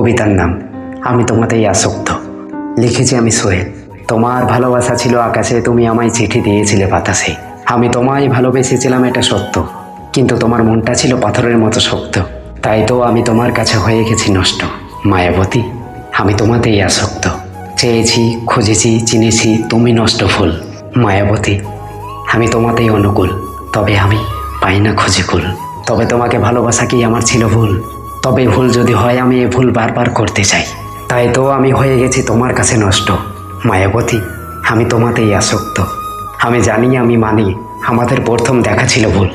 কবিতার নাম আমি তোমাতেই আসক্ত। লিখেছি আমি সোহেল। তোমার ভালোবাসা ছিল আকাশে, তুমি আমায় চিঠি দিয়েছিলে বাতাসে। আমি তোমায় ভালোবেসেছিলাম, এটা সত্য, কিন্তু তোমার মনটা ছিল পাথরের মতো শক্ত। তাই তো আমি তোমার কাছে হয়ে গেছি নষ্ট। মায়াবতী, আমি তোমাতেই আসক্ত। চেয়েছি, খুঁজেছি, চিনেছি, তুমি নষ্ট ফুল। মায়াবতী, আমি তোমাতেই অনুকূল, তবে আমি পাই না খুঁজে কুল। তবে তোমাকে ভালোবাসা কি আমার ছিল ভুল? তবে ভুল যদি হয়, আমি এ ভুল বারবার করতে চাই। তাই তো আমি হয়ে গেছি তোমার কাছে নষ্ট। মায়াবতী, আমি তোমাতেই আসক্ত। আমি জানি, আমি মানি, আমাদের প্রথম দেখা ছিল ভুল।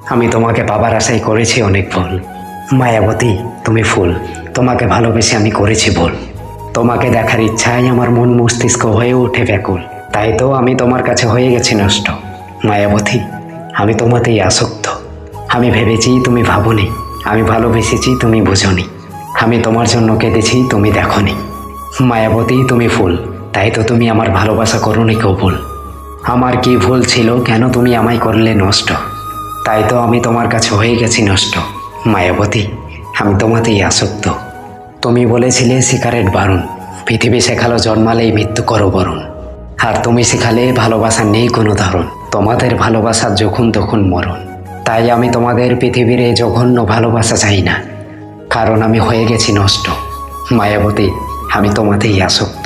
আমি তোমাকে পাবার আশায় করেছি অনেক ভুল। মায়াবতী, তুমি ফুল, তোমাকে ভালোবেসে আমি করেছি ভুল। তোমাকে দেখার ইচ্ছায় আমার মন মস্তিষ্ক হয়ে ওঠে ব্যাকুল। তাই তো আমি তোমার কাছে হয়ে গেছি নষ্ট। মায়াবতী, আমি তোমাতেই আসক্ত। আমি ভেবেছি, তুমি ভাবোনি। আমি ভালোবেসেছি, তুমি বুঝোনি। আমি তোমার জন্য কেঁদেছি, তুমি দেখোনি। মায়াবতী, তুমি ফুল, তাই তো তুমি আমার ভালোবাসা করোনি কবুল। আমার কি ভুল ছিল, কেন তুমি আমায় করলে নষ্ট? তাই তো আমি তোমার কাছে হয়ে গেছি নষ্ট। মায়াবতী, আমি তোমাতেই আসক্ত। তুমি বলেছিলে সিগারেট বারণ, পৃথিবী শেখালো জন্মালেই মৃত্যু করো বরণ। আর তুমি শেখালে ভালোবাসা নেই কোনো ধরন, তোমাদের ভালোবাসার যখন তখন মরণ। তাই আমি তোমাদের পৃথিবীর এই জঘন্য ভালোবাসা চাই না, কারণ আমি হয়ে গেছি নষ্ট। মায়াবতী, আমি তোমাতেই আসক্ত।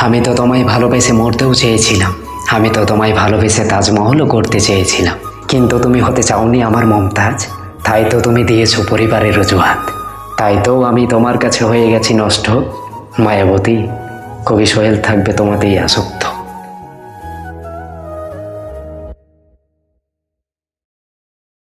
আমি তো তোমায় ভালোবেসে মরতেও চেয়েছিলাম। আমি তো তোমায় ভালোবেসে তাজমহলও করতে চেয়েছিলাম, কিন্তু তুমি হতে চাওনি আমার মমতাজ। তাই তো তুমি দিয়েছো পরিবারের অজুহাত। তাই তো আমি তোমার কাছে হয়ে গেছি নষ্ট। মায়াবতী, কবি সোহেল থাকবে তোমাতেই আসক্ত।